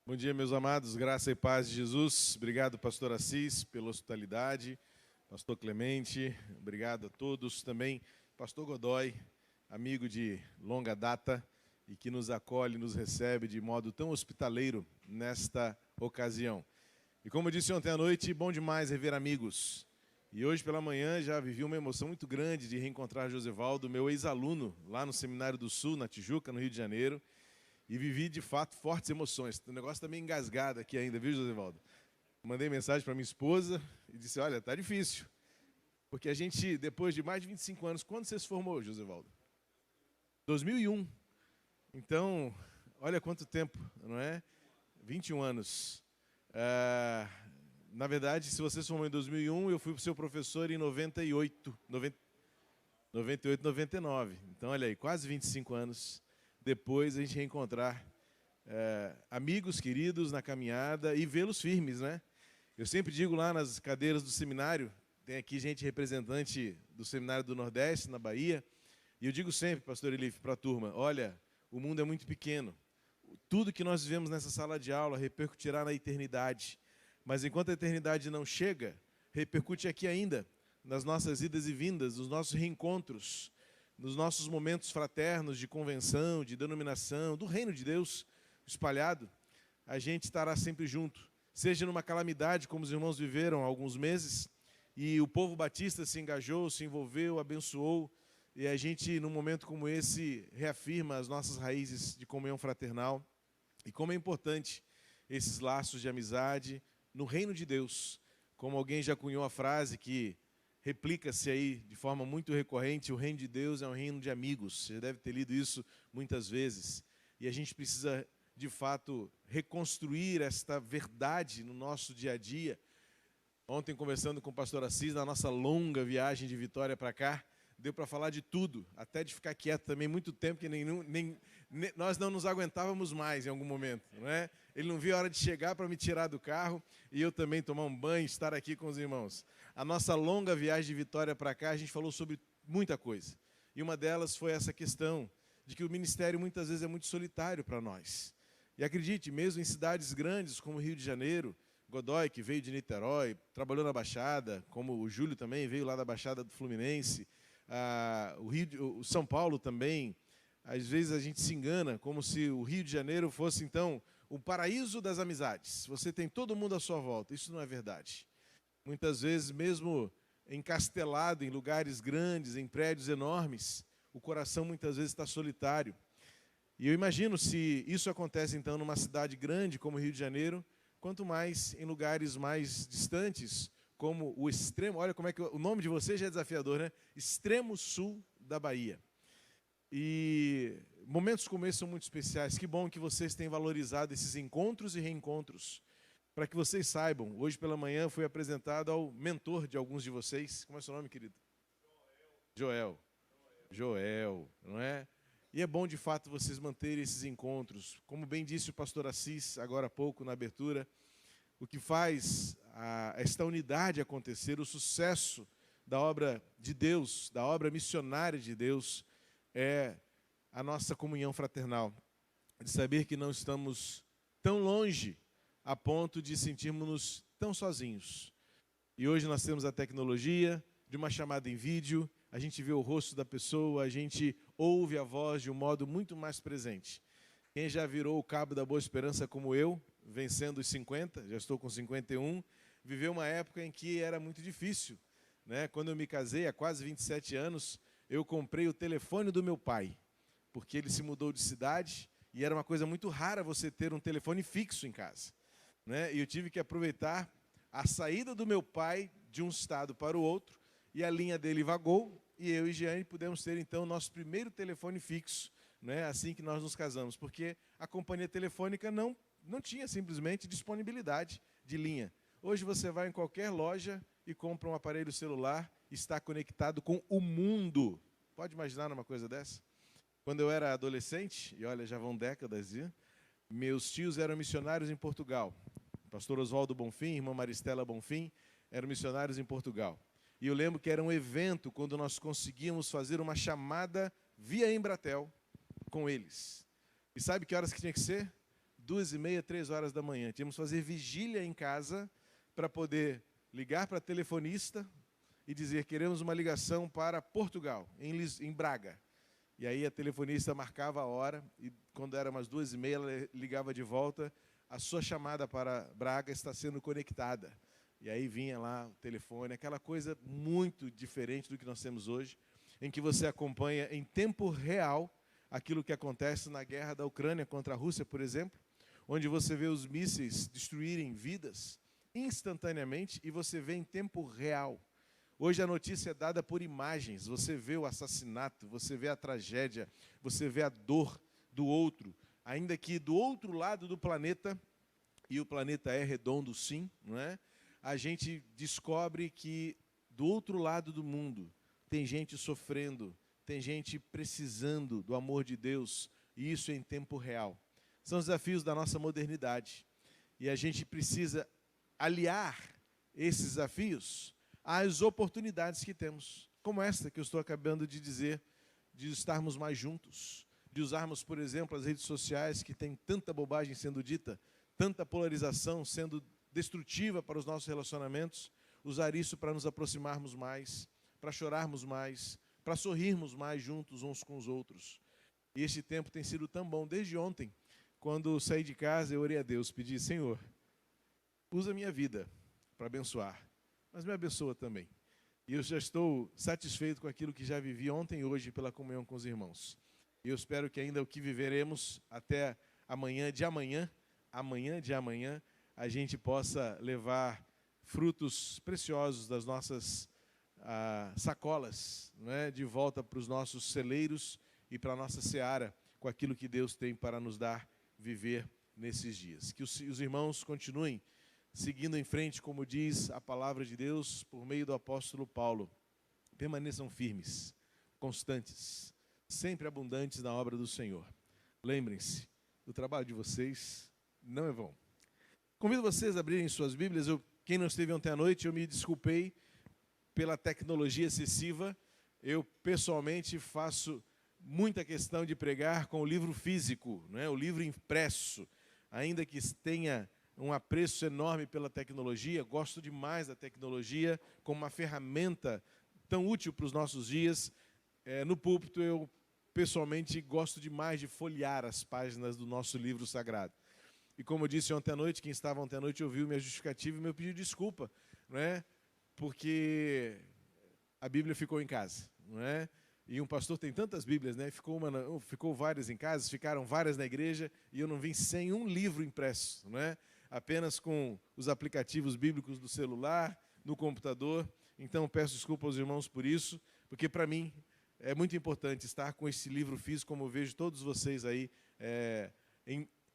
Bom dia, meus amados, graça e paz de Jesus. Obrigado, pastor Assis, pela hospitalidade, pastor Clemente, obrigado a todos. Também, pastor Godoy, amigo de longa data e que nos acolhe, nos recebe de modo tão hospitaleiro nesta ocasião. E como eu disse ontem à noite, bom demais rever amigos. E hoje pela manhã já vivi uma emoção muito grande de reencontrar Josevaldo, meu ex-aluno, lá no Seminário do Sul, na Tijuca, no Rio de Janeiro. E vivi, de fato, fortes emoções. O negócio está meio engasgado aqui ainda, viu, Josevaldo? Mandei mensagem para minha esposa e disse, olha, tá difícil. Porque a gente, depois de mais de 25 anos, quando você se formou, Josevaldo? 2001. Então, olha quanto tempo, não é? 21 anos. Na verdade, se você se formou em 2001, eu fui o seu professor em 98, 99. Então, olha aí, quase 25 anos. Depois a gente reencontrar amigos queridos na caminhada e vê-los firmes, né? Eu sempre digo lá nas cadeiras do seminário, tem aqui gente representante do Seminário do Nordeste, na Bahia, e eu digo sempre, pastor Elif, para a turma, olha, o mundo é muito pequeno, tudo que nós vivemos nessa sala de aula repercutirá na eternidade, mas enquanto a eternidade não chega, repercute aqui ainda, nas nossas idas e vindas, nos nossos reencontros, nos nossos momentos fraternos de convenção, de denominação, do reino de Deus espalhado, a gente estará sempre junto. Seja numa calamidade, como os irmãos viveram há alguns meses, e o povo batista se engajou, se envolveu, abençoou, e a gente, num momento como esse, reafirma as nossas raízes de comunhão fraternal, e como é importante esses laços de amizade no reino de Deus. Como alguém já cunhou a frase que replica-se aí de forma muito recorrente, o reino de Deus é um reino de amigos. Você já deve ter lido isso muitas vezes. E a gente precisa, de fato, reconstruir esta verdade no nosso dia a dia. Ontem, conversando com o pastor Assis, na nossa longa viagem de Vitória para cá, deu para falar de tudo, até de ficar quieto também muito tempo, que nós não nos aguentávamos mais em algum momento, não é? Ele não via a hora de chegar para me tirar do carro e eu também tomar um banho, estar aqui com os irmãos. A nossa longa viagem de Vitória para cá, a gente falou sobre muita coisa. E uma delas foi essa questão de que o ministério muitas vezes é muito solitário para nós. E acredite, mesmo em cidades grandes como Rio de Janeiro, Godoy, que veio de Niterói, trabalhou na Baixada, como o Júlio também veio lá da Baixada do Fluminense, o São Paulo também, às vezes a gente se engana, como se o Rio de Janeiro fosse, então, o paraíso das amizades. Você tem todo mundo à sua volta. Isso não é verdade. Muitas vezes, mesmo encastelado em lugares grandes, em prédios enormes, o coração muitas vezes está solitário. E eu imagino se isso acontece, então, numa cidade grande como o Rio de Janeiro, quanto mais em lugares mais distantes, como o extremo, olha como é que o nome de vocês já é desafiador, né? Extremo sul da Bahia. E momentos como esse são muito especiais. Que bom que vocês têm valorizado esses encontros e reencontros. Para que vocês saibam, hoje pela manhã fui apresentado ao mentor de alguns de vocês. Como é o seu nome, querido? Joel. Joel, não é? E é bom, de fato, vocês manterem esses encontros. Como bem disse o pastor Assis, agora há pouco, na abertura, o que faz esta unidade acontecer, o sucesso da obra de Deus, da obra missionária de Deus, é a nossa comunhão fraternal. De saber que não estamos tão longe a ponto de sentirmos-nos tão sozinhos. E hoje nós temos a tecnologia de uma chamada em vídeo, a gente vê o rosto da pessoa, a gente ouve a voz de um modo muito mais presente. Quem já virou o cabo da Boa Esperança como eu, vencendo os 50, já estou com 51, viveu uma época em que era muito difícil, né? Quando eu me casei, há quase 27 anos, eu comprei o telefone do meu pai, porque ele se mudou de cidade e era uma coisa muito rara você ter um telefone fixo em casa, né? E eu tive que aproveitar a saída do meu pai de um estado para o outro, e a linha dele vagou, e eu e Jeane pudemos ter, então, o nosso primeiro telefone fixo, né, assim que nós nos casamos, porque a companhia telefônica não tinha simplesmente disponibilidade de linha. Hoje você vai em qualquer loja e compra um aparelho celular, está conectado com o mundo. Pode imaginar uma coisa dessa? Quando eu era adolescente, e olha, já vão décadas, meus tios eram missionários em Portugal. O pastor Oswaldo Bonfim, irmã Maristela Bonfim, eram missionários em Portugal. E eu lembro que era um evento quando nós conseguíamos fazer uma chamada via Embratel com eles. E sabe que horas que tinha que ser? 2h30, 3 horas da manhã. Tínhamos que fazer vigília em casa para poder ligar para a telefonista e dizer: queremos uma ligação para Portugal, em Braga. E aí a telefonista marcava a hora, e quando era umas 2h30, ela ligava de volta: a sua chamada para Braga está sendo conectada. E aí vinha lá o telefone, aquela coisa muito diferente do que nós temos hoje, em que você acompanha em tempo real aquilo que acontece na guerra da Ucrânia contra a Rússia, por exemplo, onde você vê os mísseis destruírem vidas instantaneamente e você vê em tempo real. Hoje a notícia é dada por imagens, você vê o assassinato, você vê a tragédia, você vê a dor do outro, ainda que do outro lado do planeta, e o planeta é redondo sim, não é? A gente descobre que do outro lado do mundo tem gente sofrendo, tem gente precisando do amor de Deus, e isso em tempo real. São os desafios da nossa modernidade, e a gente precisa aliar esses desafios às oportunidades que temos, como esta que eu estou acabando de dizer, de estarmos mais juntos, de usarmos, por exemplo, as redes sociais, que tem tanta bobagem sendo dita, tanta polarização sendo destrutiva para os nossos relacionamentos, usar isso para nos aproximarmos mais, para chorarmos mais, para sorrirmos mais juntos uns com os outros. E este tempo tem sido tão bom. Desde ontem, quando saí de casa, eu orei a Deus, pedi: Senhor, usa a minha vida para abençoar, mas me abençoa também. E eu já estou satisfeito com aquilo que já vivi ontem e hoje pela comunhão com os irmãos. E eu espero que ainda o que viveremos até amanhã de amanhã, a gente possa levar frutos preciosos das nossas sacolas, não é? De volta para os nossos celeiros e para a nossa seara, com aquilo que Deus tem para nos dar, viver nesses dias. Que os irmãos continuem seguindo em frente, como diz a palavra de Deus, por meio do apóstolo Paulo. Permaneçam firmes, constantes, sempre abundantes na obra do Senhor. Lembrem-se, o trabalho de vocês não é vão. Convido vocês a abrirem suas Bíblias. Quem não esteve ontem à noite, eu me desculpei pela tecnologia excessiva. Eu, pessoalmente, faço muita questão de pregar com o livro físico, não é? O livro impresso. Ainda que tenha um apreço enorme pela tecnologia, gosto demais da tecnologia como uma ferramenta tão útil para os nossos dias. No púlpito, eu, pessoalmente, gosto demais de folhear as páginas do nosso livro sagrado. E como eu disse ontem à noite, quem estava ontem à noite ouviu minha justificativa e meu pedido de desculpa, não é? Porque a Bíblia ficou em casa, não é? E um pastor tem tantas Bíblias, né? Ficou várias em casa, ficaram várias na igreja, e eu não vim sem um livro impresso, não é? Apenas com os aplicativos bíblicos do celular, no computador. Então peço desculpa aos irmãos por isso, porque para mim é muito importante estar com esse livro físico, como eu vejo todos vocês aí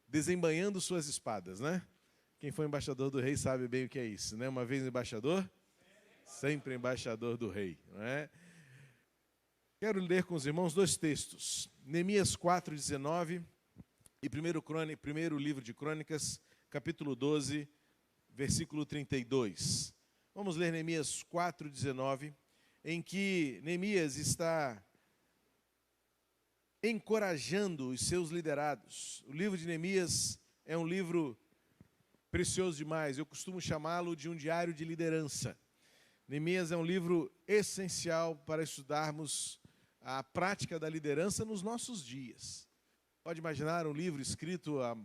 desembainhando suas espadas, né? Quem foi embaixador do rei sabe bem o que é isso, né? Uma vez embaixador, sempre embaixador do rei, não é? Quero ler com os irmãos 2 textos, Neemias 4:19 e primeiro livro de Crônicas, capítulo 12, versículo 32. Vamos ler Neemias 4:19, em que Neemias está encorajando os seus liderados. O livro de Neemias é um livro precioso demais. Eu costumo chamá-lo de um diário de liderança. Neemias é um livro essencial para estudarmos a prática da liderança nos nossos dias. Pode imaginar um livro escrito há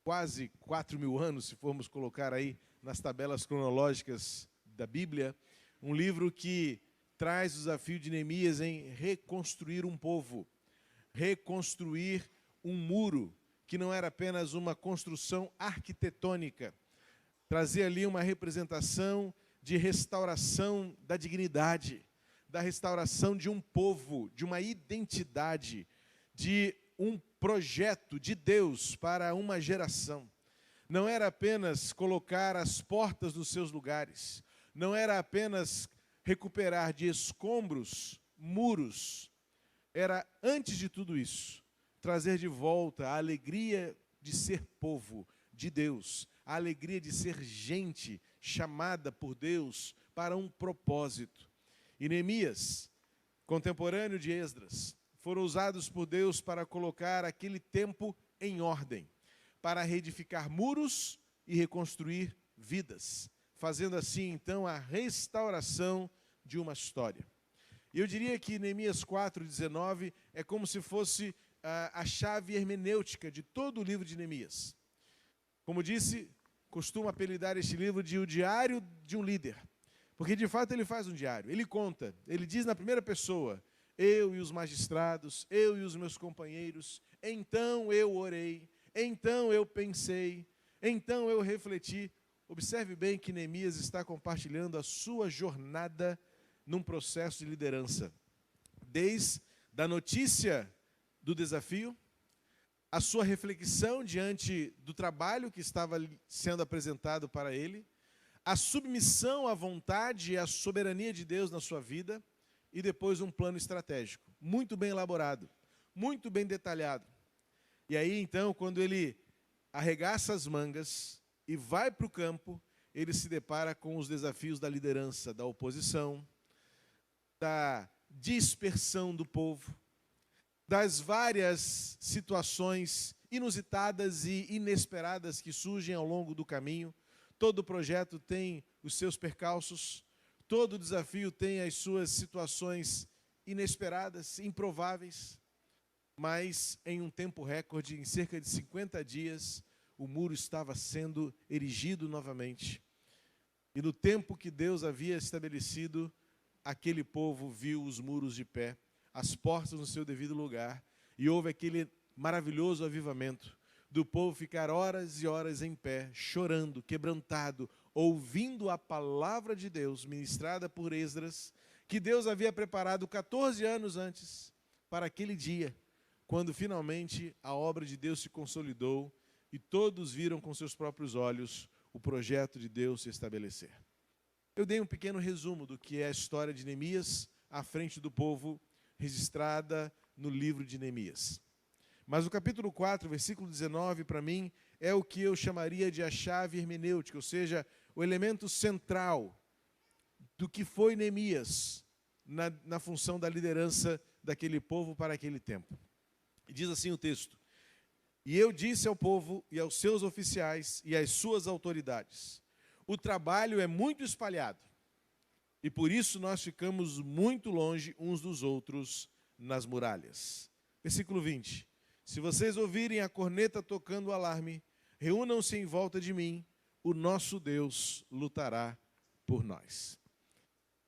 quase 4.000 anos, se formos colocar aí nas tabelas cronológicas da Bíblia, um livro que traz o desafio de Neemias em reconstruir um povo, reconstruir um muro, que não era apenas uma construção arquitetônica, trazer ali uma representação de restauração da dignidade, da restauração de um povo, de uma identidade, de um projeto de Deus para uma geração. Não era apenas colocar as portas nos seus lugares, não era apenas recuperar de escombros muros, era, antes de tudo isso, trazer de volta a alegria de ser povo de Deus, a alegria de ser gente chamada por Deus para um propósito. E Neemias, contemporâneo de Esdras, foram usados por Deus para colocar aquele tempo em ordem, para reedificar muros e reconstruir vidas, fazendo assim, então, a restauração de uma história. E eu diria que Neemias 4:19 é como se fosse a chave hermenêutica de todo o livro de Neemias. Como disse, costumo apelidar este livro de O Diário de um Líder, porque de fato ele faz um diário, ele conta, ele diz na primeira pessoa: eu e os magistrados, eu e os meus companheiros, então eu orei, então eu pensei, então eu refleti. Observe bem que Neemias está compartilhando a sua jornada num processo de liderança, desde a notícia do desafio, a sua reflexão diante do trabalho que estava sendo apresentado para ele, a submissão à vontade e à soberania de Deus na sua vida, e depois um plano estratégico, muito bem elaborado, muito bem detalhado. E aí, então, quando ele arregaça as mangas e vai para o campo, ele se depara com os desafios da liderança, da oposição, da dispersão do povo, das várias situações inusitadas e inesperadas que surgem ao longo do caminho. Todo projeto tem os seus percalços, todo desafio tem as suas situações inesperadas, improváveis, mas em um tempo recorde, em cerca de 50 dias, o muro estava sendo erigido novamente. E no tempo que Deus havia estabelecido, aquele povo viu os muros de pé, as portas no seu devido lugar, e houve aquele maravilhoso avivamento do povo ficar horas e horas em pé, chorando, quebrantado, ouvindo a palavra de Deus ministrada por Esdras, que Deus havia preparado 14 anos antes para aquele dia, quando finalmente a obra de Deus se consolidou e todos viram com seus próprios olhos o projeto de Deus se estabelecer. Eu dei um pequeno resumo do que é a história de Neemias à frente do povo, registrada no livro de Neemias. Mas o capítulo 4, versículo 19, para mim, é o que eu chamaria de a chave hermenêutica, ou seja, o elemento central do que foi Neemias na função da liderança daquele povo para aquele tempo. E diz assim o texto: e eu disse ao povo e aos seus oficiais e às suas autoridades: o trabalho é muito espalhado, e por isso nós ficamos muito longe uns dos outros nas muralhas. Versículo 20. Se vocês ouvirem a corneta tocando o alarme, reúnam-se em volta de mim, o nosso Deus lutará por nós.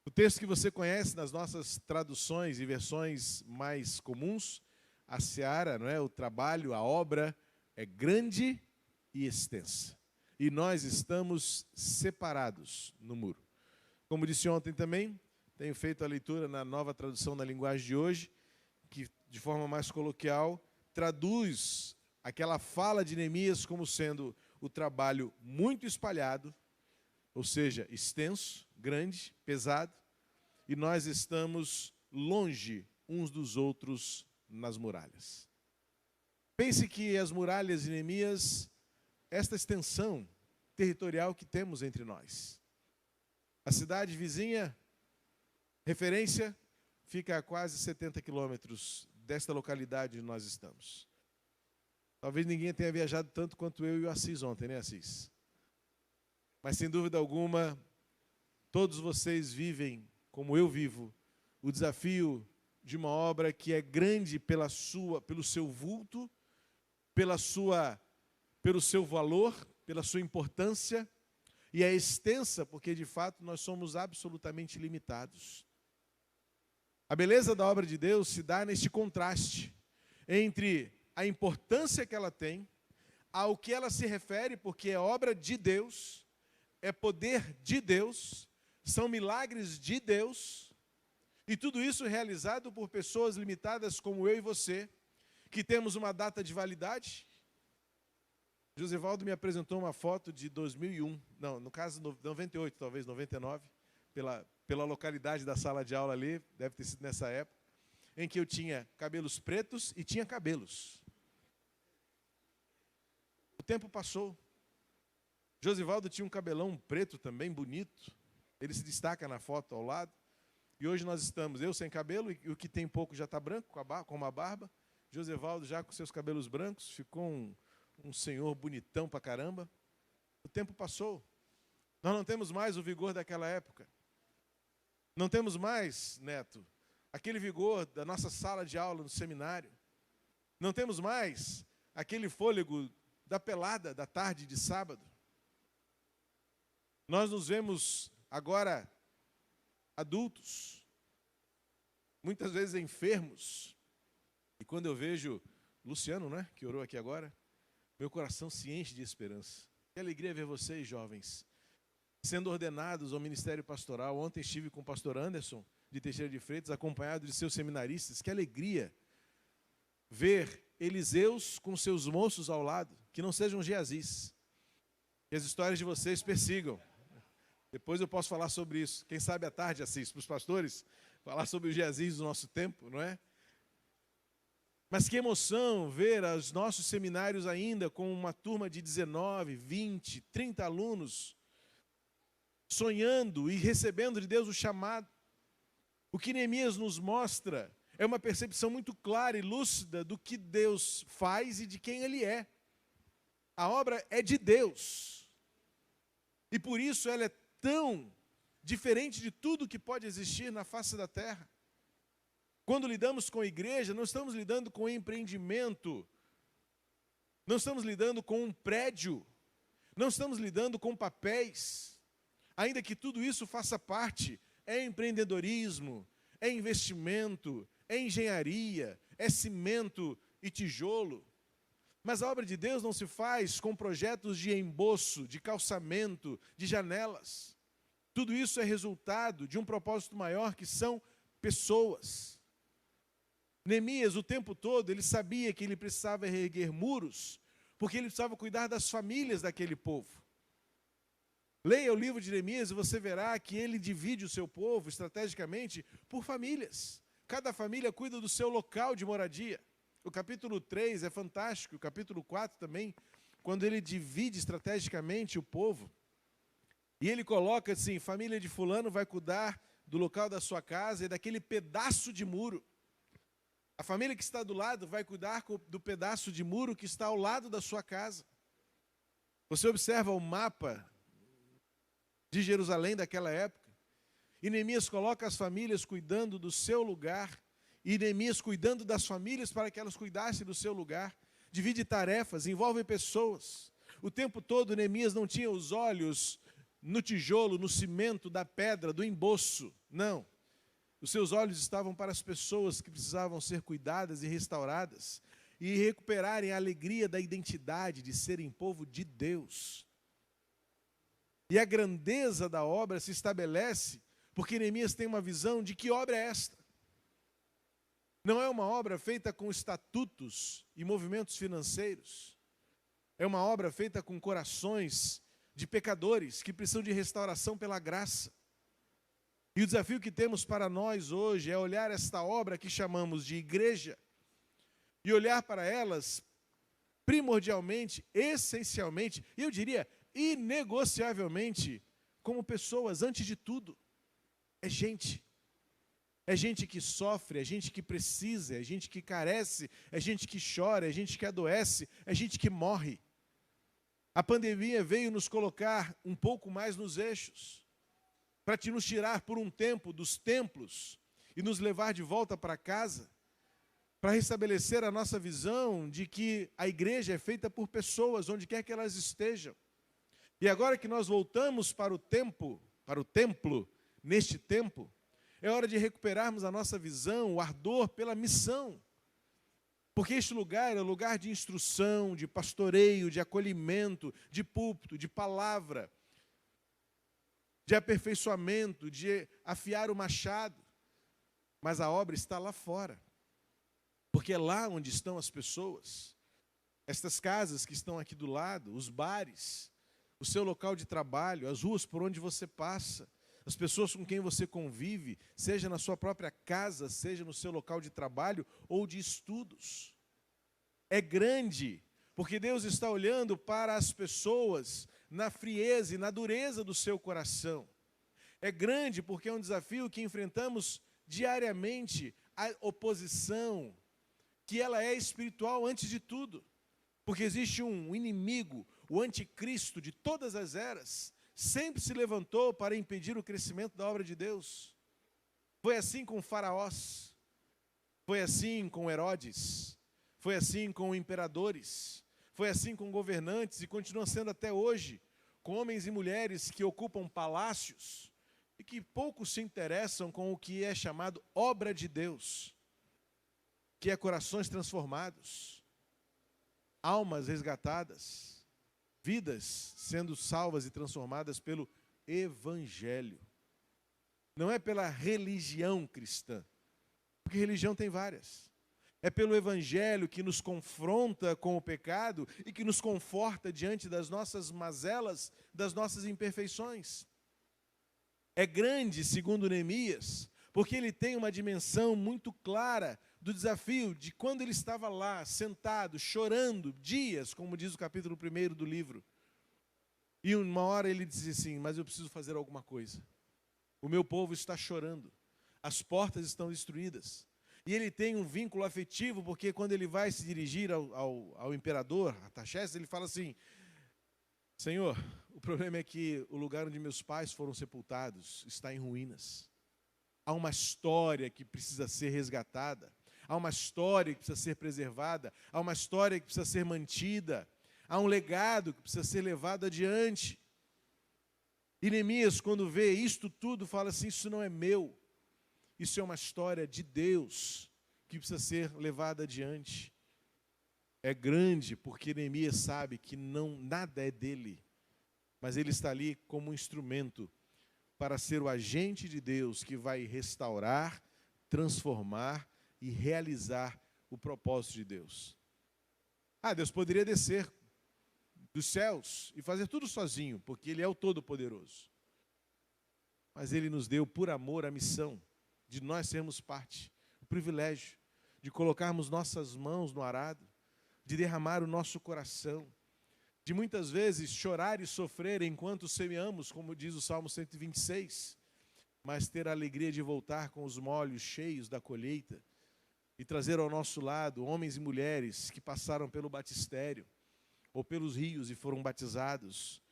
O texto que você conhece nas nossas traduções e versões mais comuns, a seara, não é? O trabalho, a obra é grande e extensa. E nós estamos separados no muro. Como disse ontem também, tenho feito a leitura na nova tradução na linguagem de hoje, que de forma mais coloquial traduz aquela fala de Neemias como sendo o trabalho muito espalhado, ou seja, extenso, grande, pesado, e nós estamos longe uns dos outros nas muralhas. Pense que as muralhas de Neemias, esta extensão territorial que temos entre nós. A cidade vizinha, referência, fica a quase 70 quilômetros desta localidade onde nós estamos. Talvez ninguém tenha viajado tanto quanto eu e o Assis ontem, né, Assis? Mas, sem dúvida alguma, todos vocês vivem, como eu vivo, o desafio de uma obra que é grande pelo seu vulto, pelo seu valor, pela sua importância, e é extensa porque, de fato, nós somos absolutamente limitados. A beleza da obra de Deus se dá neste contraste entre a importância que ela tem, ao que ela se refere, porque é obra de Deus, é poder de Deus, são milagres de Deus, e tudo isso realizado por pessoas limitadas como eu e você, que temos uma data de validade. Josivaldo me apresentou uma foto de 2001, não, no caso 98, talvez 99, pela localidade da sala de aula ali, deve ter sido nessa época, em que eu tinha cabelos pretos e tinha cabelos. O tempo passou. Josivaldo tinha um cabelão preto também, bonito. Ele se destaca na foto ao lado. E hoje nós estamos, eu sem cabelo, e o que tem pouco já está branco, com uma barba. Josivaldo já com seus cabelos brancos, ficou um senhor bonitão pra caramba. O tempo passou. Nós não temos mais o vigor daquela época. Não temos mais, Neto, aquele vigor da nossa sala de aula no seminário. Não temos mais aquele fôlego da pelada da tarde de sábado. Nós nos vemos agora adultos, muitas vezes enfermos. E quando eu vejo Luciano, né, que orou aqui agora, meu coração se enche de esperança. Que alegria ver vocês, jovens, sendo ordenados ao ministério pastoral. Ontem estive com o pastor Anderson, de Teixeira de Freitas, acompanhado de seus seminaristas. Que alegria ver Eliseus com seus moços ao lado, que não sejam Geazis. Que as histórias de vocês persigam. Depois eu posso falar sobre isso. Quem sabe à tarde, Assis, para os pastores, falar sobre os Geazis do nosso tempo, não é? Mas que emoção ver os nossos seminários ainda com uma turma de 19, 20, 30 alunos, sonhando e recebendo de Deus o chamado. O que Neemias nos mostra é uma percepção muito clara e lúcida do que Deus faz e de quem Ele é. A obra é de Deus. E por isso ela é tão diferente de tudo que pode existir na face da terra. Quando lidamos com a igreja, não estamos lidando com empreendimento, não estamos lidando com um prédio, não estamos lidando com papéis, ainda que tudo isso faça parte. É empreendedorismo, é investimento, é engenharia, é cimento e tijolo. Mas a obra de Deus não se faz com projetos de emboço, de calçamento, de janelas. Tudo isso é resultado de um propósito maior, que são pessoas. Neemias, o tempo todo, ele sabia que ele precisava erguer muros, porque ele precisava cuidar das famílias daquele povo. Leia o livro de Neemias e você verá que ele divide o seu povo estrategicamente por famílias. Cada família cuida do seu local de moradia. O capítulo 3 é fantástico, o capítulo 4 também, quando ele divide estrategicamente o povo. E ele coloca assim: família de fulano vai cuidar do local da sua casa e daquele pedaço de muro. A família que está do lado vai cuidar do pedaço de muro que está ao lado da sua casa. Você observa o mapa de Jerusalém daquela época, e Neemias coloca as famílias cuidando do seu lugar, e Neemias cuidando das famílias para que elas cuidassem do seu lugar. Divide tarefas, envolve pessoas. O tempo todo Neemias não tinha os olhos no tijolo, no cimento, da pedra, do emboço. Não. Os seus olhos estavam para as pessoas que precisavam ser cuidadas e restauradas e recuperarem a alegria da identidade de serem povo de Deus. E a grandeza da obra se estabelece porque Neemias tem uma visão de que obra é esta. Não é uma obra feita com estatutos e movimentos financeiros. É uma obra feita com corações de pecadores que precisam de restauração pela graça. E o desafio que temos para nós hoje é olhar esta obra que chamamos de igreja e olhar para elas primordialmente, essencialmente, e eu diria inegociavelmente, como pessoas. Antes de tudo, é gente. É gente que sofre, é gente que precisa, é gente que carece, é gente que chora, é gente que adoece, é gente que morre. A pandemia veio nos colocar um pouco mais nos eixos, para nos tirar por um tempo dos templos e nos levar de volta para casa, para restabelecer a nossa visão de que a igreja é feita por pessoas, onde quer que elas estejam. E agora que nós voltamos para o templo, neste tempo, é hora de recuperarmos a nossa visão, o ardor pela missão. Porque este lugar é um lugar de instrução, de pastoreio, de acolhimento, de púlpito, de palavra, de aperfeiçoamento, de afiar o machado. Mas a obra está lá fora. Porque é lá onde estão as pessoas. Estas casas que estão aqui do lado, os bares, o seu local de trabalho, as ruas por onde você passa, as pessoas com quem você convive, seja na sua própria casa, seja no seu local de trabalho ou de estudos. É grande, porque Deus está olhando para as pessoas na frieza e na dureza do seu coração. É grande porque é um desafio que enfrentamos diariamente, a oposição, que ela é espiritual antes de tudo. Porque existe um inimigo, o anticristo de todas as eras, sempre se levantou para impedir o crescimento da obra de Deus. Foi assim com faraós, foi assim com Herodes, foi assim com imperadores, foi assim com governantes e continua sendo até hoje, com homens e mulheres que ocupam palácios e que pouco se interessam com o que é chamado obra de Deus, que é corações transformados, almas resgatadas, vidas sendo salvas e transformadas pelo Evangelho. Não é pela religião cristã, porque religião tem várias. É pelo Evangelho que nos confronta com o pecado e que nos conforta diante das nossas mazelas, das nossas imperfeições. É grande, segundo Neemias, porque ele tem uma dimensão muito clara do desafio de quando ele estava lá, sentado, chorando, dias, como diz o capítulo 1 do livro. E uma hora ele dizia assim, mas eu preciso fazer alguma coisa. O meu povo está chorando, as portas estão destruídas. E ele tem um vínculo afetivo, porque quando ele vai se dirigir ao imperador, Artaxerxes, ele fala assim, Senhor, o problema é que o lugar onde meus pais foram sepultados está em ruínas. Há uma história que precisa ser resgatada, há uma história que precisa ser preservada, há uma história que precisa ser mantida, há um legado que precisa ser levado adiante. E Neemias, quando vê isto tudo, fala assim, isso não é meu, isso é uma história de Deus que precisa ser levada adiante. É grande porque Neemias sabe que nada é dele, mas ele está ali como um instrumento para ser o agente de Deus que vai restaurar, transformar e realizar o propósito de Deus. Deus poderia descer dos céus e fazer tudo sozinho, porque Ele é o Todo-Poderoso. Mas Ele nos deu, por amor, a missão de nós sermos parte, o privilégio de colocarmos nossas mãos no arado, de derramar o nosso coração, de muitas vezes chorar e sofrer enquanto semeamos, como diz o Salmo 126, mas ter a alegria de voltar com os molhos cheios da colheita e trazer ao nosso lado homens e mulheres que passaram pelo batistério ou pelos rios e foram batizados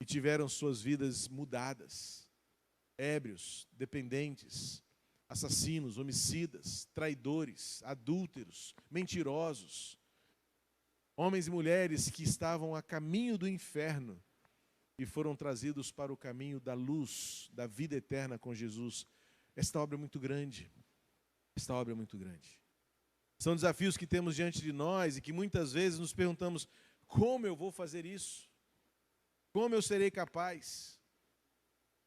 e tiveram suas vidas mudadas. Ébrios, dependentes, assassinos, homicidas, traidores, adúlteros, mentirosos, homens e mulheres que estavam a caminho do inferno e foram trazidos para o caminho da luz, da vida eterna com Jesus. Esta obra é muito grande. Esta obra é muito grande. São desafios que temos diante de nós e que muitas vezes nos perguntamos, como eu vou fazer isso? Como eu serei capaz?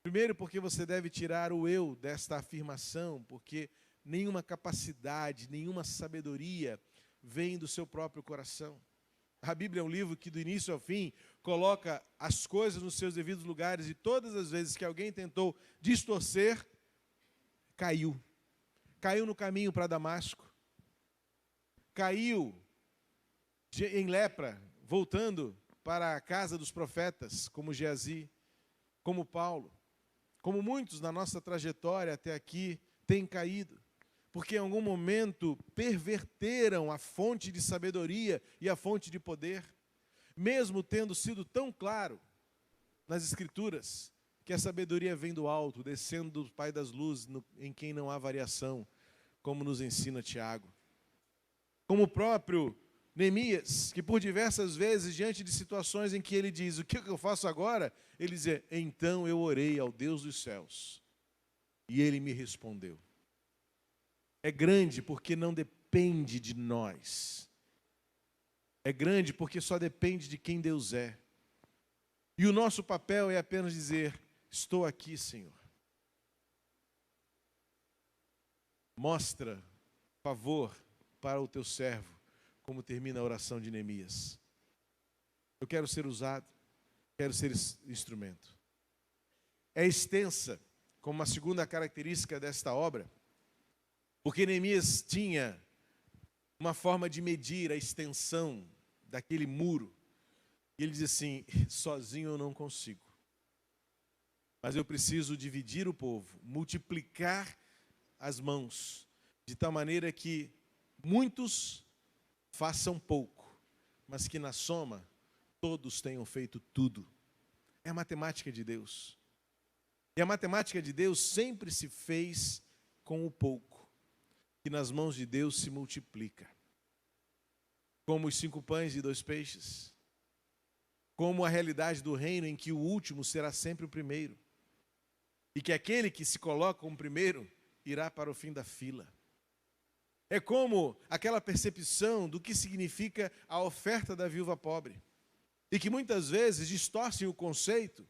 Primeiro, porque você deve tirar o eu desta afirmação, porque nenhuma capacidade, nenhuma sabedoria vem do seu próprio coração. A Bíblia é um livro que, do início ao fim, coloca as coisas nos seus devidos lugares e todas as vezes que alguém tentou distorcer, caiu. Caiu no caminho para Damasco. Caiu em lepra, voltando para a casa dos profetas, como Geazi, como Paulo. Como muitos na nossa trajetória até aqui têm caído, porque em algum momento perverteram a fonte de sabedoria e a fonte de poder, mesmo tendo sido tão claro nas Escrituras que a sabedoria vem do alto, descendo do Pai das luzes, em quem não há variação, como nos ensina Tiago. Como o próprio Neemias, que por diversas vezes, diante de situações em que ele diz, o que eu faço agora? Ele diz, então eu orei ao Deus dos céus, e ele me respondeu. É grande porque não depende de nós. É grande porque só depende de quem Deus é. E o nosso papel é apenas dizer, estou aqui, Senhor. Mostra favor para o teu servo, como termina a oração de Neemias. Eu quero ser usado, quero ser instrumento. É extensa, como uma segunda característica desta obra, porque Neemias tinha uma forma de medir a extensão daquele muro. E ele diz assim, sozinho eu não consigo. Mas eu preciso dividir o povo, multiplicar as mãos, de tal maneira que muitos façam pouco, mas que na soma todos tenham feito tudo. É a matemática de Deus. E a matemática de Deus sempre se fez com o pouco, que nas mãos de Deus se multiplica. Como os 5 pães e 2 peixes. Como a realidade do reino em que o último será sempre o primeiro. E que aquele que se coloca como primeiro irá para o fim da fila. É como aquela percepção do que significa a oferta da viúva pobre. E que muitas vezes distorcem o conceito,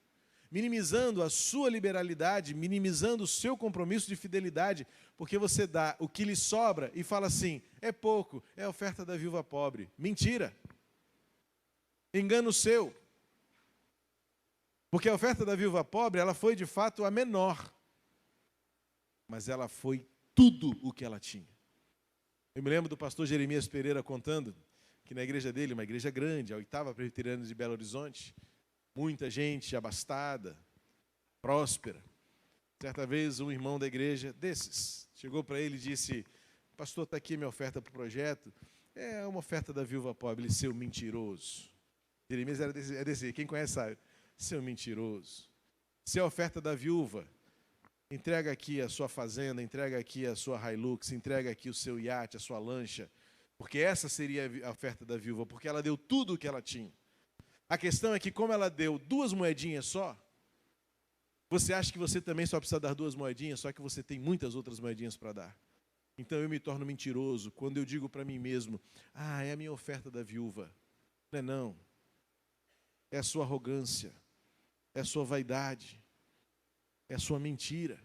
minimizando a sua liberalidade, minimizando o seu compromisso de fidelidade, porque você dá o que lhe sobra e fala assim, é pouco, é a oferta da viúva pobre. Mentira! Engano seu. Porque a oferta da viúva pobre, ela foi de fato a menor, mas ela foi tudo o que ela tinha. Eu me lembro do pastor Jeremias Pereira contando que na igreja dele, uma igreja grande, a 8ª Presbiteriana de Belo Horizonte, muita gente abastada, próspera. Certa vez um irmão da igreja desses chegou para ele e disse, pastor, está aqui minha oferta para o projeto. É uma oferta da viúva pobre. Ele, seu mentiroso. Jeremias era desse, quem conhece sabe. Seu mentiroso. Se é a oferta da viúva, entrega aqui a sua fazenda, entrega aqui a sua Hilux, entrega aqui o seu iate, a sua lancha, porque essa seria a oferta da viúva, porque ela deu tudo o que ela tinha. A questão é que como ela deu 2 moedinhas só, você acha que você também só precisa dar 2 moedinhas, só que você tem muitas outras moedinhas para dar. Então eu me torno mentiroso quando eu digo para mim mesmo, é a minha oferta da viúva. Não é não. É a sua arrogância, é a sua vaidade, é a sua mentira.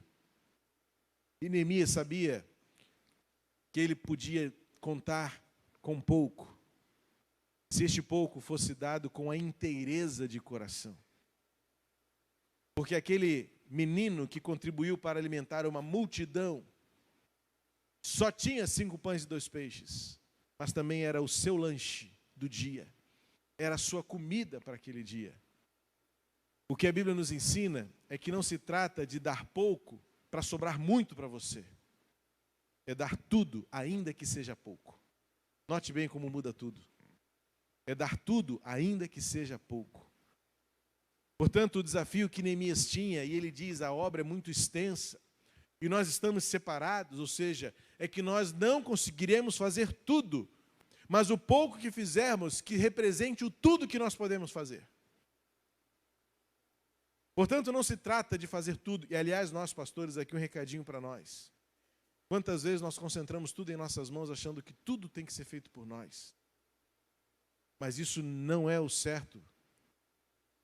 E Neemias sabia que ele podia contar com pouco, se este pouco fosse dado com a inteireza de coração. Porque aquele menino que contribuiu para alimentar uma multidão só tinha 5 pães e 2 peixes, mas também era o seu lanche do dia, era a sua comida para aquele dia. O que a Bíblia nos ensina é que não se trata de dar pouco para sobrar muito para você. É dar tudo, ainda que seja pouco. Note bem como muda tudo. É dar tudo, ainda que seja pouco. Portanto, o desafio que Neemias tinha, e ele diz, a obra é muito extensa, e nós estamos separados, ou seja, é que nós não conseguiremos fazer tudo, mas o pouco que fizermos, que represente o tudo que nós podemos fazer. Portanto, não se trata de fazer tudo. E, aliás, nós, pastores, aqui um recadinho para nós. Quantas vezes nós concentramos tudo em nossas mãos, achando que tudo tem que ser feito por nós. Mas isso não é o certo.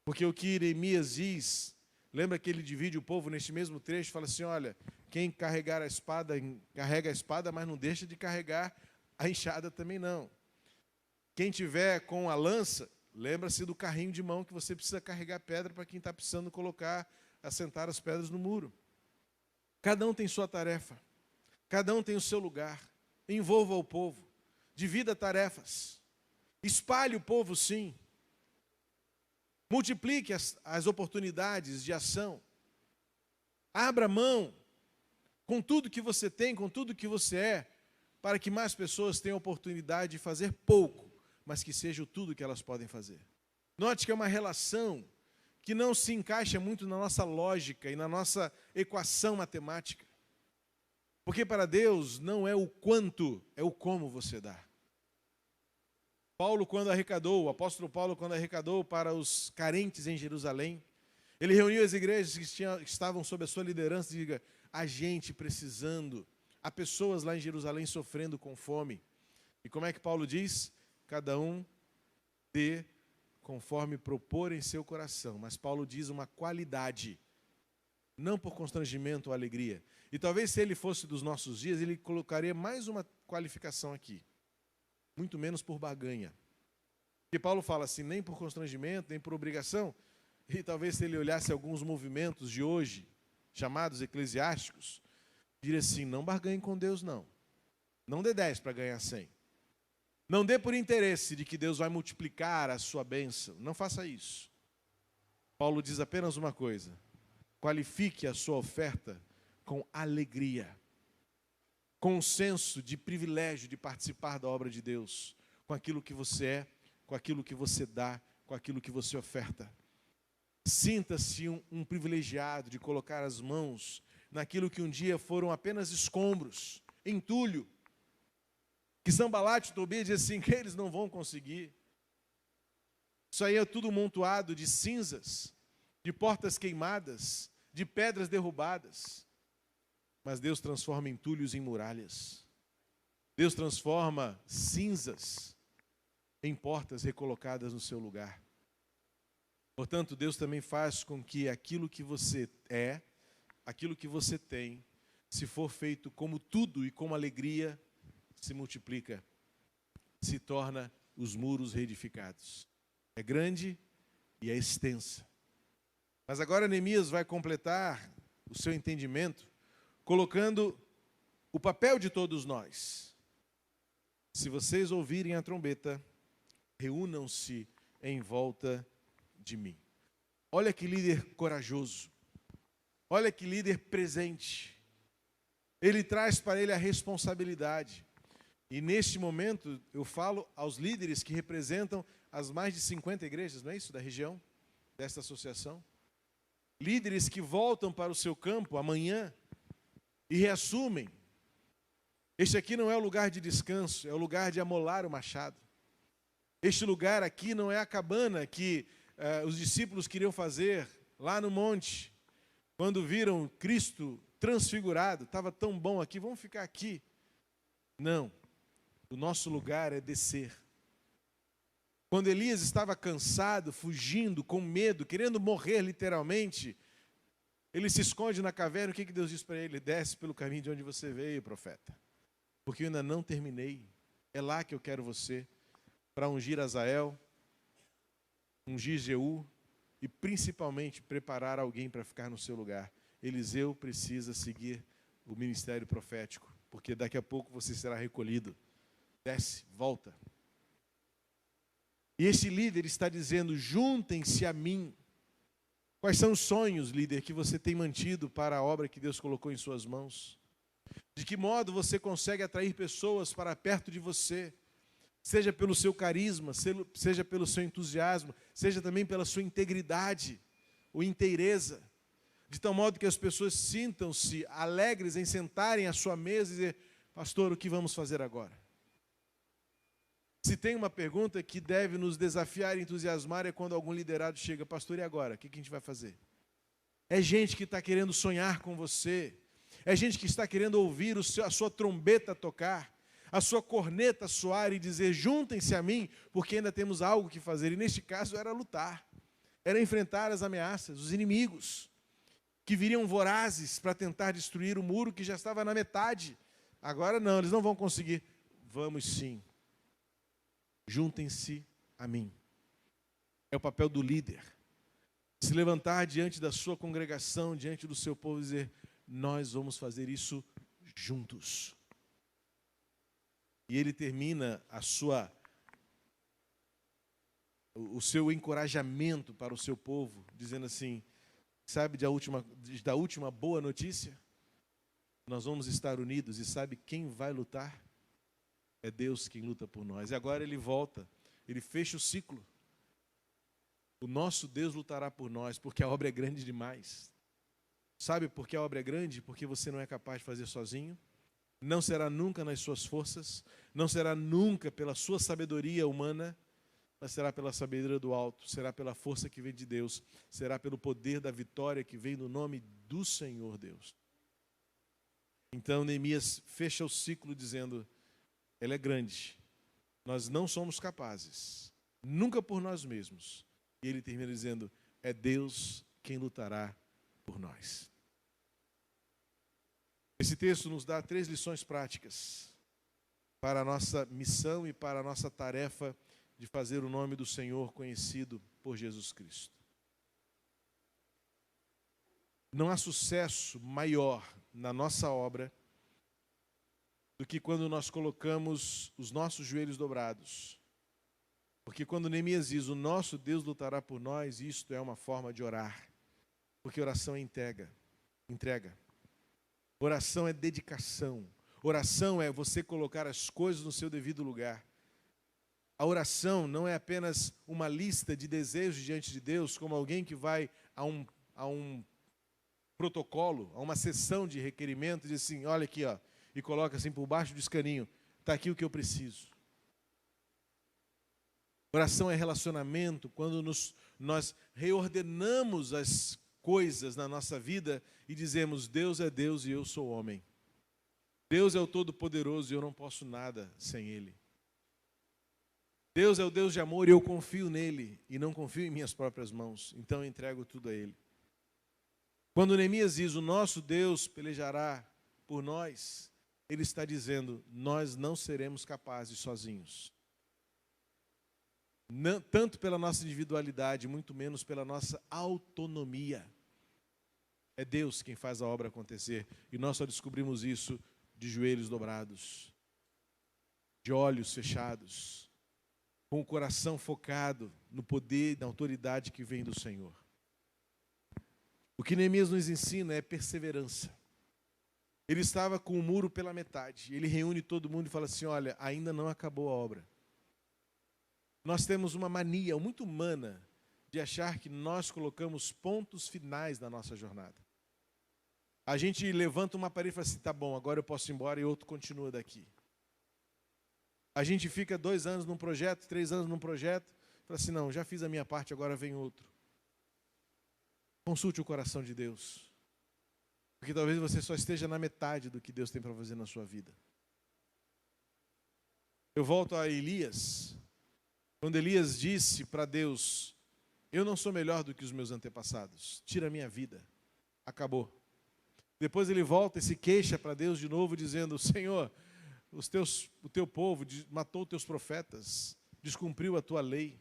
Porque o que Neemias diz, lembra que ele divide o povo neste mesmo trecho, fala assim, olha, quem carregar a espada, carrega a espada, mas não deixa de carregar a enxada também não. Quem tiver com a lança, lembra-se do carrinho de mão que você precisa carregar pedra para quem está precisando colocar, assentar as pedras no muro. Cada um tem sua tarefa. Cada um tem o seu lugar. Envolva o povo. Divida tarefas. Espalhe o povo, sim. Multiplique as oportunidades de ação. Abra mão com tudo que você tem, com tudo que você é, para que mais pessoas tenham a oportunidade de fazer pouco, mas que seja tudo que elas podem fazer. Note que é uma relação que não se encaixa muito na nossa lógica e na nossa equação matemática. Porque para Deus não é o quanto, é o como você dá. O apóstolo Paulo, quando arrecadou para os carentes em Jerusalém, ele reuniu as igrejas que estavam sob a sua liderança e diga, há gente precisando, há pessoas lá em Jerusalém sofrendo com fome. E como é que Paulo diz? Cada um dê conforme propor em seu coração. Mas Paulo diz uma qualidade, não por constrangimento ou alegria. E talvez se ele fosse dos nossos dias, ele colocaria mais uma qualificação aqui. Muito menos por barganha. Porque Paulo fala assim, nem por constrangimento, nem por obrigação. E talvez se ele olhasse alguns movimentos de hoje, chamados eclesiásticos, diria assim, não barganhe com Deus não. Não dê 10 para ganhar 100. Não dê por interesse de que Deus vai multiplicar a sua bênção. Não faça isso. Paulo diz apenas uma coisa. Qualifique a sua oferta com alegria. Com um senso de privilégio de participar da obra de Deus. Com aquilo que você é, com aquilo que você dá, com aquilo que você oferta. Sinta-se um privilegiado de colocar as mãos naquilo que um dia foram apenas escombros, entulho, que Sanbalate e Tobias dizem assim, que eles não vão conseguir. Isso aí é tudo montuado de cinzas, de portas queimadas, de pedras derrubadas. Mas Deus transforma entulhos em muralhas. Deus transforma cinzas em portas recolocadas no seu lugar. Portanto, Deus também faz com que aquilo que você é, aquilo que você tem, se for feito como tudo e com alegria, se multiplica, se torna os muros reedificados. É grande e é extensa. Mas agora Neemias vai completar o seu entendimento, colocando o papel de todos nós. Se vocês ouvirem a trombeta, reúnam-se em volta de mim. Olha que líder corajoso. Olha que líder presente. Ele traz para ele a responsabilidade. E neste momento eu falo aos líderes que representam as mais de 50 igrejas, não é isso, da região, desta associação? Líderes que voltam para o seu campo amanhã e reassumem. Este aqui não é o lugar de descanso, é o lugar de amolar o machado. Este lugar aqui não é a cabana que os discípulos queriam fazer lá no monte, quando viram Cristo transfigurado. Estava tão bom aqui, vamos ficar aqui. Não, o nosso lugar é descer. Quando Elias estava cansado, fugindo, com medo, querendo morrer literalmente, ele se esconde na caverna. O que Deus diz para ele? Desce pelo caminho de onde você veio, profeta. Porque eu ainda não terminei. É lá que eu quero você, para ungir Azael, ungir Jeú e principalmente preparar alguém para ficar no seu lugar. Eliseu precisa seguir o ministério profético, porque daqui a pouco você será recolhido. Desce, volta. E esse líder está dizendo, juntem-se a mim. Quais são os sonhos, líder, que você tem mantido para a obra que Deus colocou em suas mãos? De que modo você consegue atrair pessoas para perto de você? Seja pelo seu carisma, seja pelo seu entusiasmo, seja também pela sua integridade ou inteireza. De tal modo que as pessoas sintam-se alegres em sentarem à sua mesa e dizer, pastor, o que vamos fazer agora? Se tem uma pergunta que deve nos desafiar e entusiasmar é quando algum liderado chega, pastor, e agora? O que a gente vai fazer? É gente que está querendo sonhar com você, é gente que está querendo ouvir a sua trombeta tocar, a sua corneta soar e dizer, juntem-se a mim, porque ainda temos algo que fazer. E neste caso era lutar, era enfrentar as ameaças, os inimigos, que viriam vorazes para tentar destruir o muro que já estava na metade. Agora não, eles não vão conseguir. Vamos sim. Juntem-se a mim. É o papel do líder. Se levantar diante da sua congregação, diante do seu povo e dizer, nós vamos fazer isso juntos. E ele termina o seu encorajamento para o seu povo, dizendo assim, sabe da última boa notícia? Nós vamos estar unidos e sabe quem vai lutar? É Deus quem luta por nós. E agora ele volta, ele fecha o ciclo. O nosso Deus lutará por nós, porque a obra é grande demais. Sabe por que a obra é grande? Porque você não é capaz de fazer sozinho. Não será nunca nas suas forças, não será nunca pela sua sabedoria humana, mas será pela sabedoria do alto, será pela força que vem de Deus, será pelo poder da vitória que vem no nome do Senhor Deus. Então Neemias fecha o ciclo dizendo, ela é grande, nós não somos capazes, nunca por nós mesmos. E ele termina dizendo, é Deus quem lutará por nós. Esse texto nos dá 3 lições práticas para a nossa missão e para a nossa tarefa de fazer o nome do Senhor conhecido por Jesus Cristo. Não há sucesso maior na nossa obra do que quando nós colocamos os nossos joelhos dobrados. Porque quando Neemias diz, o nosso Deus lutará por nós, isto é uma forma de orar. Porque oração é entrega. Oração é dedicação. Oração é você colocar as coisas no seu devido lugar. A oração não é apenas uma lista de desejos diante de Deus, como alguém que vai a um protocolo, a uma sessão de requerimento, e diz assim, olha aqui, ó, e coloca assim por baixo do escaninho, está aqui o que eu preciso. Oração é relacionamento, quando nós reordenamos as coisas na nossa vida e dizemos, Deus é Deus e eu sou homem. Deus é o Todo-Poderoso e eu não posso nada sem Ele. Deus é o Deus de amor e eu confio nele e não confio em minhas próprias mãos. Então eu entrego tudo a Ele. Quando Neemias diz, o nosso Deus pelejará por nós, ele está dizendo, nós não seremos capazes sozinhos. Não, tanto pela nossa individualidade, muito menos pela nossa autonomia. É Deus quem faz a obra acontecer. E nós só descobrimos isso de joelhos dobrados, de olhos fechados, com o coração focado no poder e na autoridade que vem do Senhor. O que Neemias nos ensina é perseverança. Ele estava com o muro pela metade. Ele reúne todo mundo e fala assim, olha, ainda não acabou a obra. Nós temos uma mania muito humana de achar que nós colocamos pontos finais na nossa jornada. A gente levanta uma parede e fala assim, tá bom, agora eu posso ir embora e outro continua daqui. A gente fica 2 anos num projeto, 3 anos num projeto, fala assim, não, já fiz a minha parte, agora vem outro. Consulte o coração de Deus. Porque talvez você só esteja na metade do que Deus tem para fazer na sua vida. Eu volto a Elias. Quando Elias disse para Deus, eu não sou melhor do que os meus antepassados. Tira a minha vida. Acabou. Depois ele volta e se queixa para Deus de novo, dizendo, Senhor, o teu povo matou os teus profetas, descumpriu a tua lei.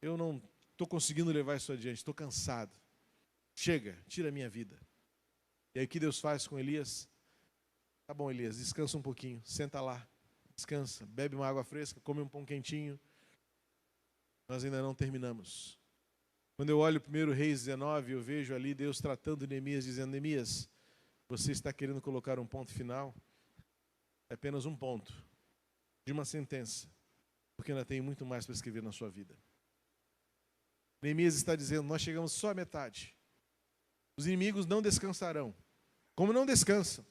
Eu não estou conseguindo levar isso adiante, estou cansado. Chega, tira a minha vida. E aí o que Deus faz com Elias? Tá bom, Elias, descansa um pouquinho, senta lá, descansa, bebe uma água fresca, come um pão quentinho. Nós ainda não terminamos. Quando eu olho o 1 Reis 19, eu vejo ali Deus tratando Neemias, dizendo, Neemias, você está querendo colocar um ponto final? É apenas um ponto de uma sentença, porque ainda tem muito mais para escrever na sua vida. Neemias está dizendo, nós chegamos só à metade. Os inimigos não descansarão. Como não descansam?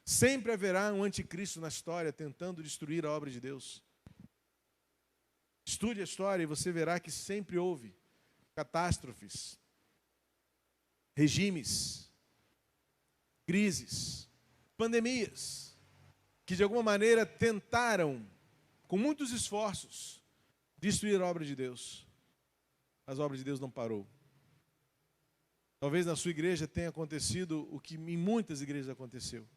Sempre haverá um anticristo na história tentando destruir a obra de Deus. Estude a história e você verá que sempre houve catástrofes, regimes, crises, pandemias, que de alguma maneira tentaram, com muitos esforços, destruir a obra de Deus. Mas a obra de Deus não parou. Talvez na sua igreja tenha acontecido o que em muitas igrejas aconteceu.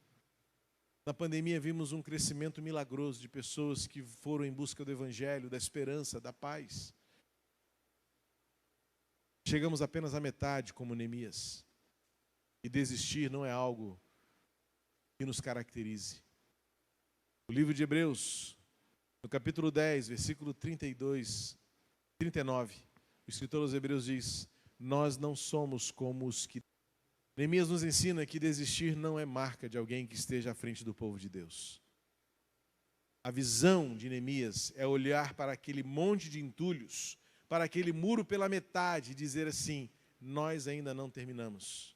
Na pandemia vimos um crescimento milagroso de pessoas que foram em busca do evangelho, da esperança, da paz. Chegamos apenas à metade como Neemias. E desistir não é algo que nos caracterize. O livro de Hebreus, no capítulo 10, versículo 32, 39, o escritor aos Hebreus diz, nós não somos como os que... Neemias nos ensina que desistir não é marca de alguém que esteja à frente do povo de Deus. A visão de Neemias é olhar para aquele monte de entulhos, para aquele muro pela metade e dizer assim, nós ainda não terminamos.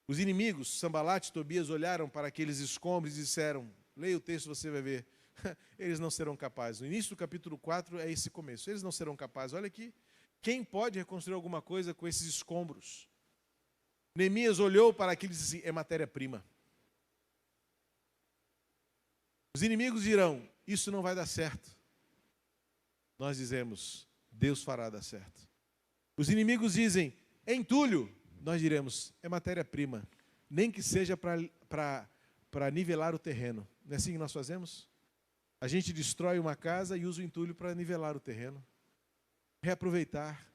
Os inimigos, Sambalate e Tobias, olharam para aqueles escombros e disseram, leia o texto, você vai ver, eles não serão capazes. No início do capítulo 4 é esse começo, eles não serão capazes. Olha aqui, quem pode reconstruir alguma coisa com esses escombros? Neemias olhou para aquilo e disse assim, é matéria-prima. Os inimigos dirão, isso não vai dar certo. Nós dizemos, Deus fará dar certo. Os inimigos dizem, é entulho. Nós diremos, é matéria-prima. Nem que seja para nivelar o terreno. Não é assim que nós fazemos? A gente destrói uma casa e usa o entulho para nivelar o terreno. Reaproveitar.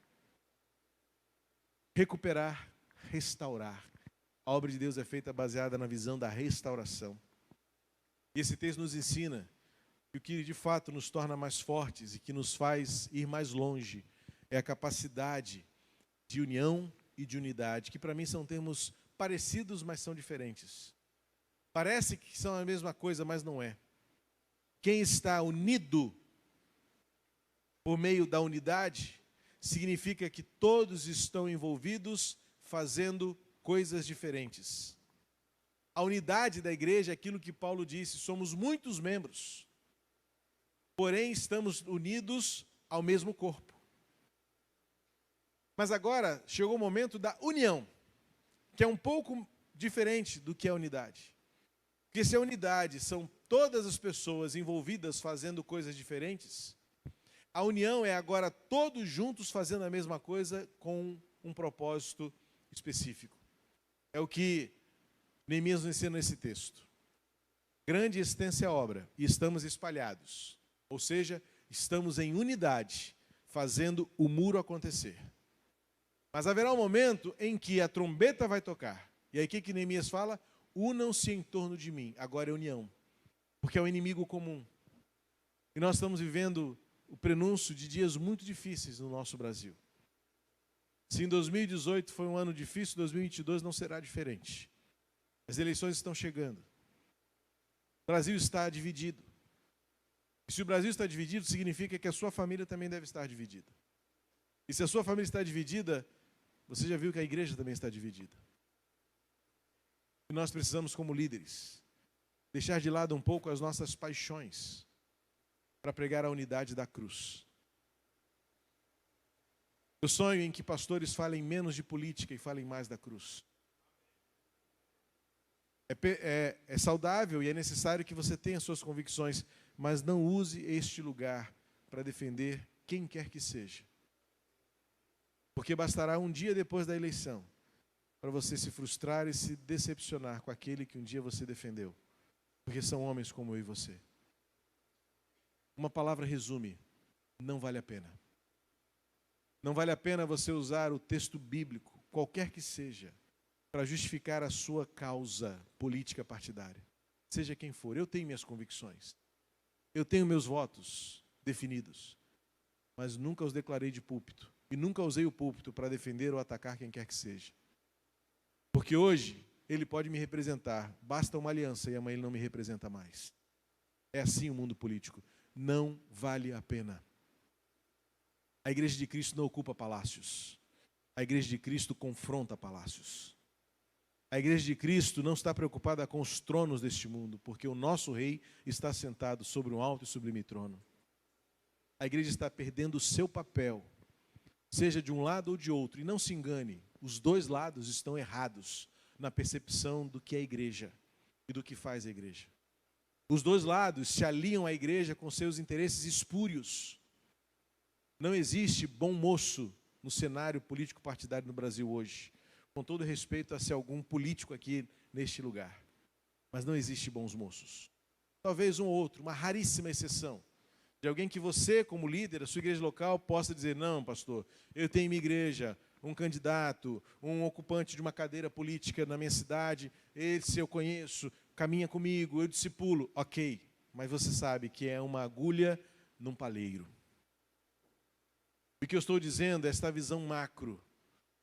Recuperar. Restaurar. A obra de Deus é feita baseada na visão da restauração. E esse texto nos ensina que o que de fato nos torna mais fortes e que nos faz ir mais longe é a capacidade de união e de unidade, que para mim são termos parecidos, mas são diferentes. Parece que são a mesma coisa, mas não é. Quem está unido por meio da unidade, significa que todos estão envolvidos fazendo coisas diferentes. A unidade da igreja é aquilo que Paulo disse: somos muitos membros, porém estamos unidos ao mesmo corpo. Mas agora chegou o momento da união, que é um pouco diferente do que é a unidade. Porque se a unidade são todas as pessoas envolvidas fazendo coisas diferentes, a união é agora todos juntos fazendo a mesma coisa com um propósito específico. É o que Neemias nos ensina nesse texto. Grande e extensa é a obra, e estamos espalhados. Ou seja, estamos em unidade, fazendo o muro acontecer. Mas haverá um momento em que a trombeta vai tocar. E aí o que Neemias fala? Unam-se em torno de mim. Agora é união. Porque é um inimigo comum. E nós estamos vivendo o prenúncio de dias muito difíceis no nosso Brasil. Se em 2018 foi um ano difícil, 2022 não será diferente. As eleições estão chegando. O Brasil está dividido. E se o Brasil está dividido, significa que a sua família também deve estar dividida. E se a sua família está dividida, você já viu que a igreja também está dividida. E nós precisamos, como líderes, deixar de lado um pouco as nossas paixões para pregar a unidade da cruz. Eu sonho em que pastores falem menos de política e falem mais da cruz. É saudável e é necessário que você tenha suas convicções, mas não use este lugar para defender quem quer que seja. Porque bastará um dia depois da eleição para você se frustrar e se decepcionar com aquele que um dia você defendeu. Porque são homens como eu e você. Uma palavra resume: não vale a pena. Não vale a pena você usar o texto bíblico, qualquer que seja, para justificar a sua causa política partidária. Seja quem for, eu tenho minhas convicções. Eu tenho meus votos definidos. Mas nunca os declarei de púlpito. E nunca usei o púlpito para defender ou atacar quem quer que seja. Porque hoje ele pode me representar. Basta uma aliança e amanhã ele não me representa mais. É assim o mundo político. Não vale a pena. A igreja de Cristo não ocupa palácios. A igreja de Cristo confronta palácios. A igreja de Cristo não está preocupada com os tronos deste mundo, porque o nosso rei está sentado sobre um alto e sublime trono. A igreja está perdendo o seu papel, seja de um lado ou de outro. E não se engane, os dois lados estão errados na percepção do que é a igreja e do que faz a igreja. Os dois lados se aliam à igreja com seus interesses espúrios. Não existe bom moço no cenário político partidário no Brasil hoje. Com todo respeito a se algum político aqui neste lugar. Mas não existe bons moços. Talvez um ou outro, uma raríssima exceção. De alguém que você, como líder, a sua igreja local, possa dizer: não, pastor, eu tenho minha igreja, um candidato, um ocupante de uma cadeira política na minha cidade, esse eu conheço, caminha comigo, eu discipulo. Ok, mas você sabe que é uma agulha num palheiro. O que eu estou dizendo é esta visão macro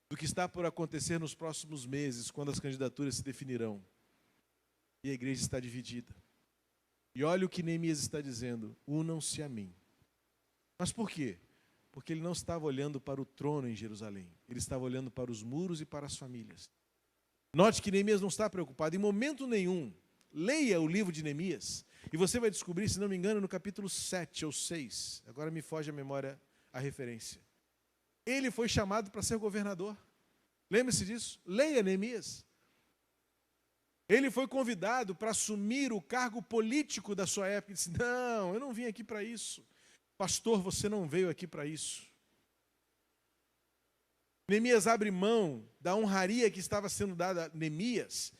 do que está por acontecer nos próximos meses, quando as candidaturas se definirão. E a igreja está dividida. E olha o que Neemias está dizendo: unam-se a mim. Mas por quê? Porque ele não estava olhando para o trono em Jerusalém. Ele estava olhando para os muros e para as famílias. Note que Neemias não está preocupado em momento nenhum. Leia o livro de Neemias e você vai descobrir, se não me engano, no capítulo 7 ou 6. Agora me foge a memória, a referência. Ele foi chamado para ser governador. Lembre-se disso. Leia Neemias. Ele foi convidado para assumir o cargo político da sua época. Ele disse: não, eu não vim aqui para isso. Pastor, você não veio aqui para isso. Neemias abre mão da honraria que estava sendo dada a Neemias.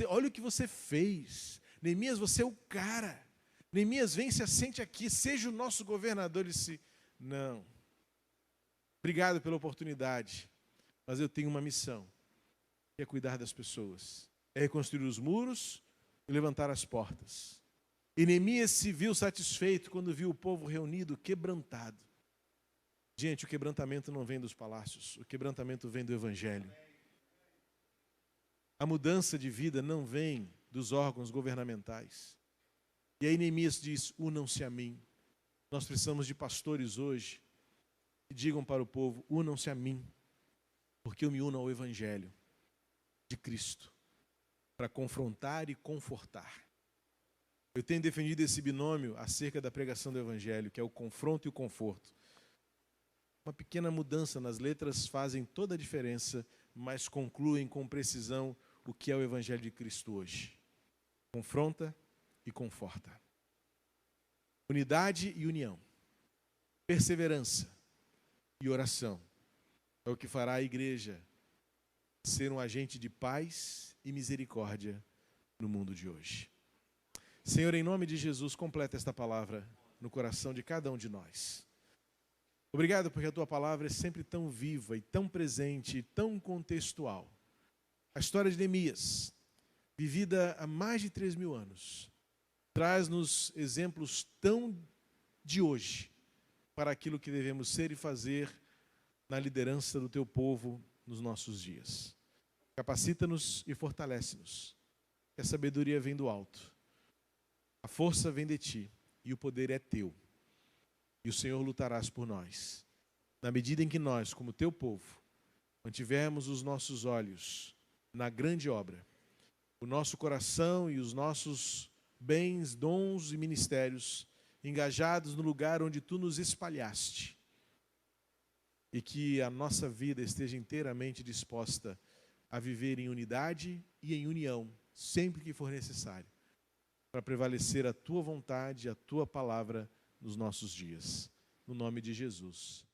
Olha o que você fez. Neemias, você é o cara. Neemias, vem, se assente aqui, seja o nosso governador. Ele disse: não. Obrigado pela oportunidade, mas eu tenho uma missão, que é cuidar das pessoas. É reconstruir os muros e levantar as portas. E Neemias se viu satisfeito quando viu o povo reunido, quebrantado. Gente, o quebrantamento não vem dos palácios, o quebrantamento vem do Evangelho. A mudança de vida não vem dos órgãos governamentais. E aí Neemias diz: unam-se a mim. Nós precisamos de pastores hoje e digam para o povo: unam-se a mim, porque eu me uno ao Evangelho de Cristo, para confrontar e confortar. Eu tenho defendido esse binômio acerca da pregação do Evangelho, que é o confronto e o conforto. Uma pequena mudança nas letras fazem toda a diferença, mas concluem com precisão o que é o Evangelho de Cristo hoje. Confronta e conforta. Unidade e união. Perseverança e oração. É o que fará a igreja ser um agente de paz e misericórdia no mundo de hoje. Senhor, em nome de Jesus, completa esta palavra no coração de cada um de nós. Obrigado porque a tua palavra é sempre tão viva e tão presente e tão contextual. A história de Neemias, vivida há mais de 3.000 anos, traz-nos exemplos tão de hoje para aquilo que devemos ser e fazer na liderança do teu povo nos nossos dias. Capacita-nos e fortalece-nos. Que a sabedoria vem do alto. A força vem de ti e o poder é teu. E o Senhor lutarás por nós. Na medida em que nós, como teu povo, mantivermos os nossos olhos na grande obra, o nosso coração e os nossos bens, dons e ministérios engajados no lugar onde tu nos espalhaste, e que a nossa vida esteja inteiramente disposta a viver em unidade e em união, sempre que for necessário, para prevalecer a tua vontade, a tua palavra nos nossos dias. No nome de Jesus.